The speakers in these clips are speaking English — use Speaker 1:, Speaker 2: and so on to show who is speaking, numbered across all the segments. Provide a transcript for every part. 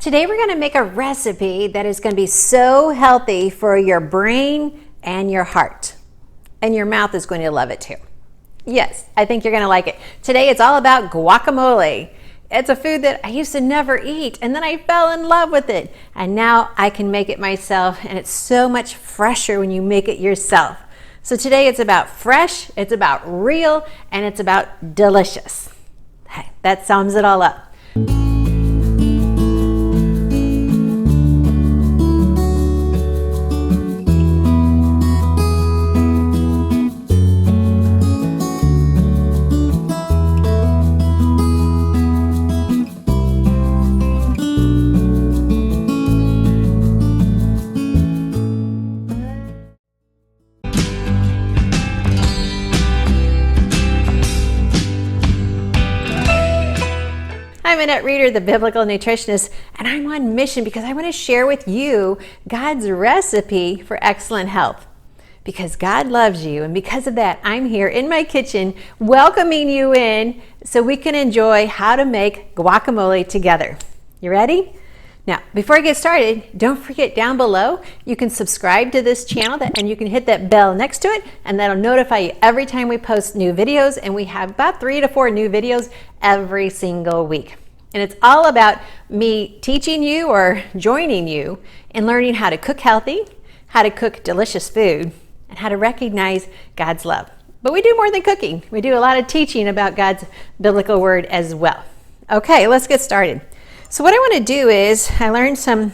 Speaker 1: Today we're going to make a recipe that is going to be so healthy for your brain and your heart. And your mouth is going to love it too. Yes, I think you're going to like it. Today it's all about guacamole. It's a food that I used to never eat, and then I fell in love with it. And now I can make it myself, and it's so much fresher when you make it yourself. So today it's about fresh, it's about real, and it's about delicious. Hey, that sums it all up. I'm Annette Reeder, the Biblical Nutritionist, and I'm on mission because I want to share with you God's recipe for excellent health. Because God loves you, and because of that, I'm here in my kitchen welcoming you in so we can enjoy how to make guacamole together. You ready? Now, before I get started, don't forget down below, you can subscribe to this channel and you can hit that bell next to it, and that'll notify you every time we post new videos, and we have about 3 to 4 new videos every single week. And it's all about me teaching you or joining you in learning how to cook healthy, how to cook delicious food, and how to recognize God's love. But we do more than cooking. We do a lot of teaching about God's biblical word as well. Okay, let's get started. So what I want to do is, I learned some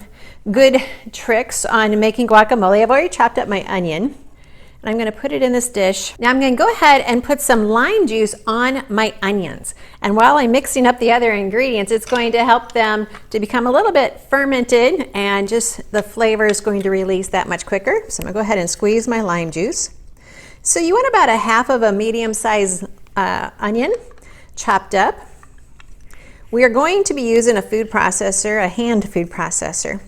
Speaker 1: good tricks on making guacamole. I've already chopped up my onion, and I'm going to put it in this dish. Now I'm going to go ahead and put some lime juice on my onions. And while I'm mixing up the other ingredients, it's going to help them to become a little bit fermented, and just the flavor is going to release that much quicker. So I'm going to go ahead and squeeze my lime juice. So you want about a half of a medium-sized onion chopped up. We are going to be using a food processor, a hand food processor.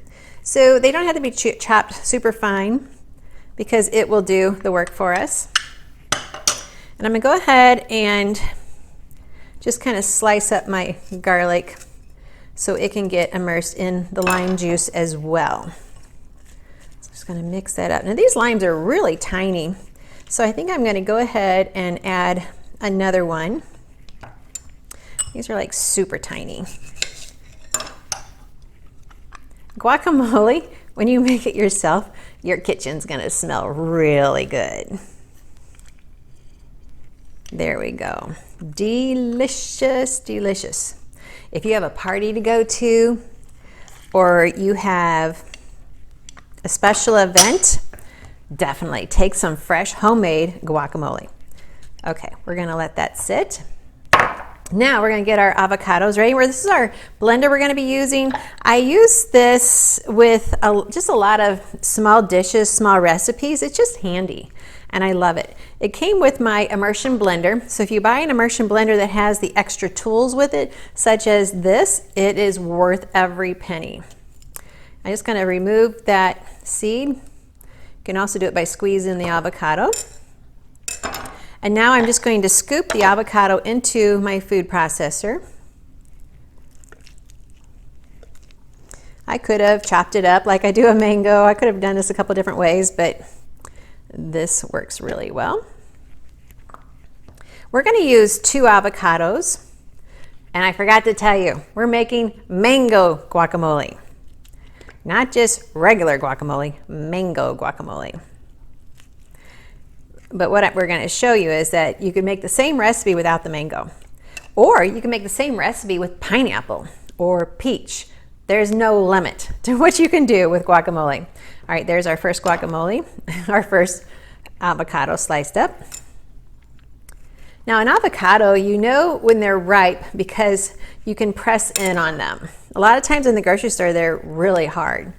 Speaker 1: So they don't have to be chopped super fine, because it will do the work for us. And I'm gonna go ahead and just kind of slice up my garlic so it can get immersed in the lime juice as well. So I'm just gonna mix that up. Now these limes are really tiny, so I think I'm gonna go ahead and add another one. These are like super tiny. Guacamole, when you make it yourself, your kitchen's gonna smell really good. There we go. Delicious, delicious. If you have a party to go to, or you have a special event, definitely take some fresh homemade guacamole. Okay, we're gonna let that sit. Now we're going to get our avocados ready. This is our blender we're going to be using. I use this with just a lot of small dishes, small recipes. It's just handy, and I love it. It came with my immersion blender. So if you buy an immersion blender that has the extra tools with it, such as this, it is worth every penny. I'm just going to remove that seed. You can also do it by squeezing the avocado. And now I'm just going to scoop the avocado into my food processor. I could have chopped it up like I do a mango. I could have done this a couple different ways, but this works really well. We're going to use 2 avocados. And I forgot to tell you, we're making mango guacamole. Not just regular guacamole, mango guacamole. But what we're going to show you is that you can make the same recipe without the mango. Or you can make the same recipe with pineapple or peach. There's no limit to what you can do with guacamole. All right, there's our first guacamole, our first avocado sliced up. Now an avocado, you know when they're ripe because you can press in on them. A lot of times in the grocery store, they're really hard.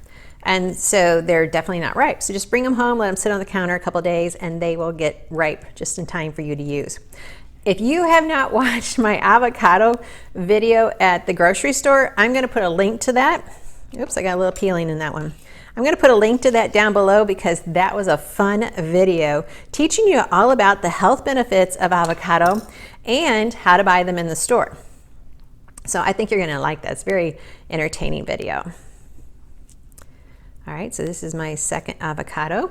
Speaker 1: And so they're definitely not ripe. So just bring them home, let them sit on the counter a couple days, and they will get ripe just in time for you to use. If you have not watched my avocado video at the grocery store, I'm going to put a link to that. Oops, I got a little peeling in that one. I'm going to put a link to that down below because that was a fun video teaching you all about the health benefits of avocado and how to buy them in the store. So I think you're going to like that. It's a very entertaining video. All right, so this is my second avocado.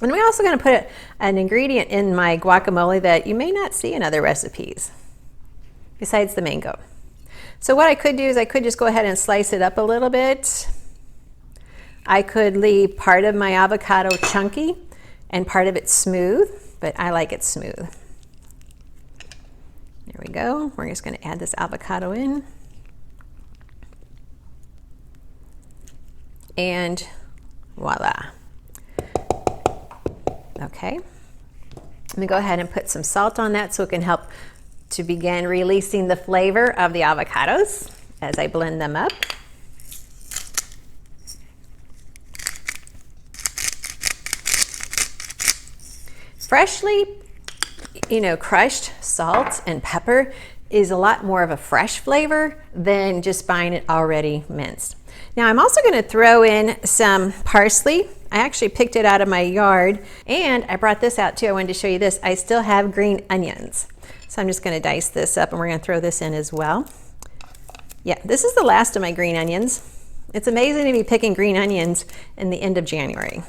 Speaker 1: And we're also going to put an ingredient in my guacamole that you may not see in other recipes, besides the mango. So what I could do is I could just go ahead and slice it up a little bit. I could leave part of my avocado chunky and part of it smooth, but I like it smooth. There we go. We're just going to add this avocado in. And voila. Okay. Let me go ahead and put some salt on that so it can help to begin releasing the flavor of the avocados as I blend them up. Freshly, crushed salt and pepper is a lot more of a fresh flavor than just buying it already minced. Now I'm also going to throw in some parsley. I actually picked it out of my yard, and I brought this out too. I wanted to show you this. I still have green onions. So I'm just going to dice this up and we're going to throw this in as well. Yeah, this is the last of my green onions. It's amazing to be picking green onions in the end of January.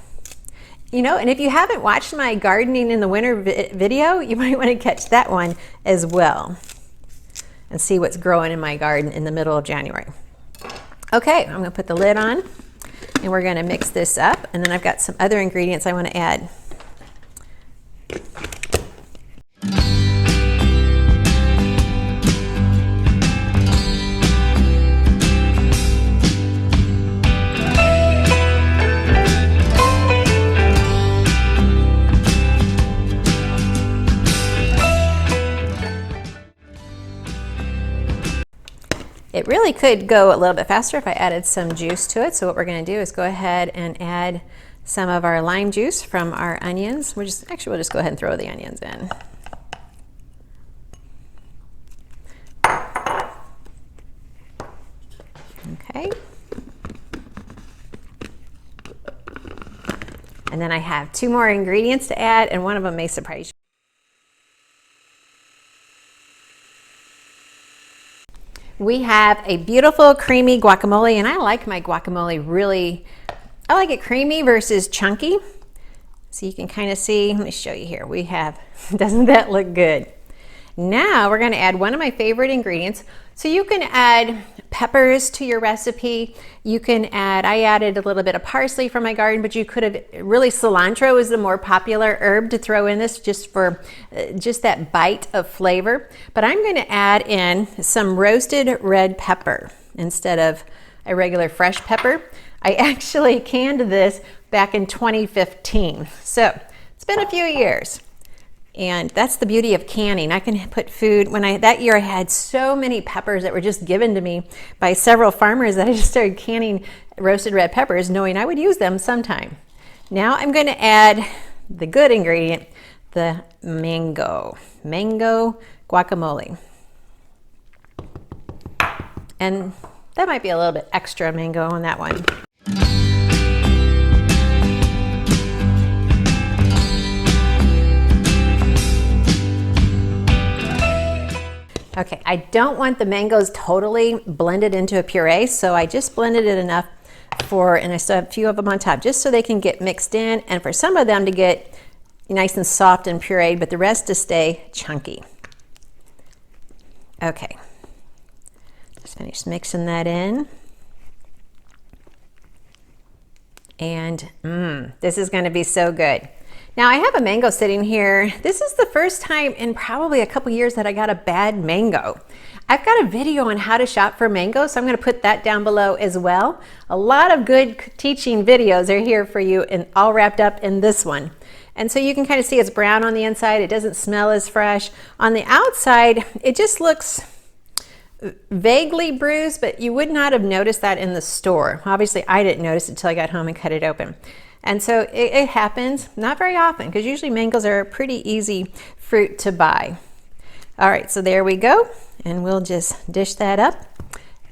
Speaker 1: And if you haven't watched my gardening in the winter video, you might want to catch that one as well and see what's growing in my garden in the middle of January. Okay, I'm going to put the lid on and we're going to mix this up, and then I've got some other ingredients I want to add. It really could go a little bit faster if I added some juice to it. So what we're going to do is go ahead and add some of our lime juice from our onions. We'll just go ahead and throw the onions in. Okay. And then I have 2 more ingredients to add, and one of them may surprise you. We have a beautiful creamy guacamole, and I like my guacamole I like it creamy versus chunky. So you can kind of see, let me show you here. We have, doesn't that look good? Now we're going to add one of my favorite ingredients. So you can add peppers to your recipe. You can add, I added a little bit of parsley from my garden, but you could have, really cilantro is the more popular herb to throw in this just for just that bite of flavor. But I'm going to add in some roasted red pepper instead of a regular fresh pepper. I actually canned this back in 2015. So it's been a few years. And that's the beauty of canning. I can put food, that year I had so many peppers that were just given to me by several farmers that I just started canning roasted red peppers knowing I would use them sometime. Now I'm going to add the good ingredient, the mango guacamole. And that might be a little bit extra mango on that one. Okay, I don't want the mangoes totally blended into a puree, so I just blended it enough and I still have a few of them on top, just so they can get mixed in, and for some of them to get nice and soft and pureed, but the rest to stay chunky. Okay, just finish mixing that in. And this is going to be so good. Now I have a mango sitting here. This is the first time in probably a couple years that I got a bad mango. I've got a video on how to shop for mangoes, so I'm going to put that down below as well. A lot of good teaching videos are here for you, and all wrapped up in this one. And so you can kind of see it's brown on the inside. It doesn't smell as fresh. On the outside, it just looks vaguely bruised, but you would not have noticed that in the store. Obviously, I didn't notice it until I got home and cut it open. And so it happens, not very often, because usually mangoes are a pretty easy fruit to buy. All right, so there we go. And we'll just dish that up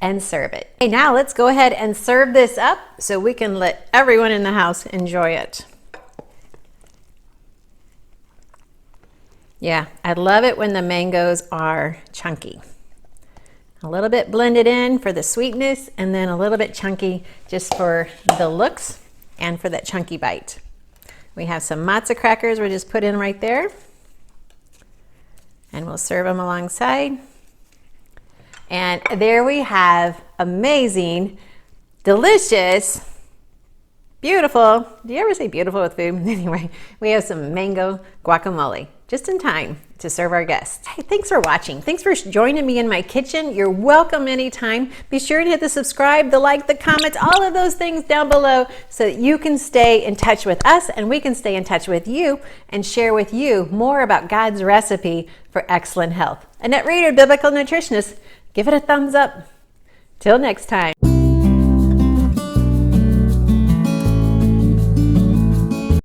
Speaker 1: and serve it. Okay, now let's go ahead and serve this up so we can let everyone in the house enjoy it. Yeah, I love it when the mangoes are chunky. A little bit blended in for the sweetness, and then a little bit chunky just for the looks and for that chunky bite. We have some matzo crackers we'll just put in right there, and we'll serve them alongside. And there we have amazing, delicious, beautiful. Do you ever say beautiful with food? Anyway, we have some mango guacamole just in time to serve our guests. Hey, thanks for watching. Thanks for joining me in my kitchen. You're welcome anytime. Be sure to hit the subscribe, the like, the comment, all of those things down below so that you can stay in touch with us and we can stay in touch with you and share with you more about God's recipe for excellent health. Annette Reeder, Biblical Nutritionist. Give it a thumbs up. Till next time.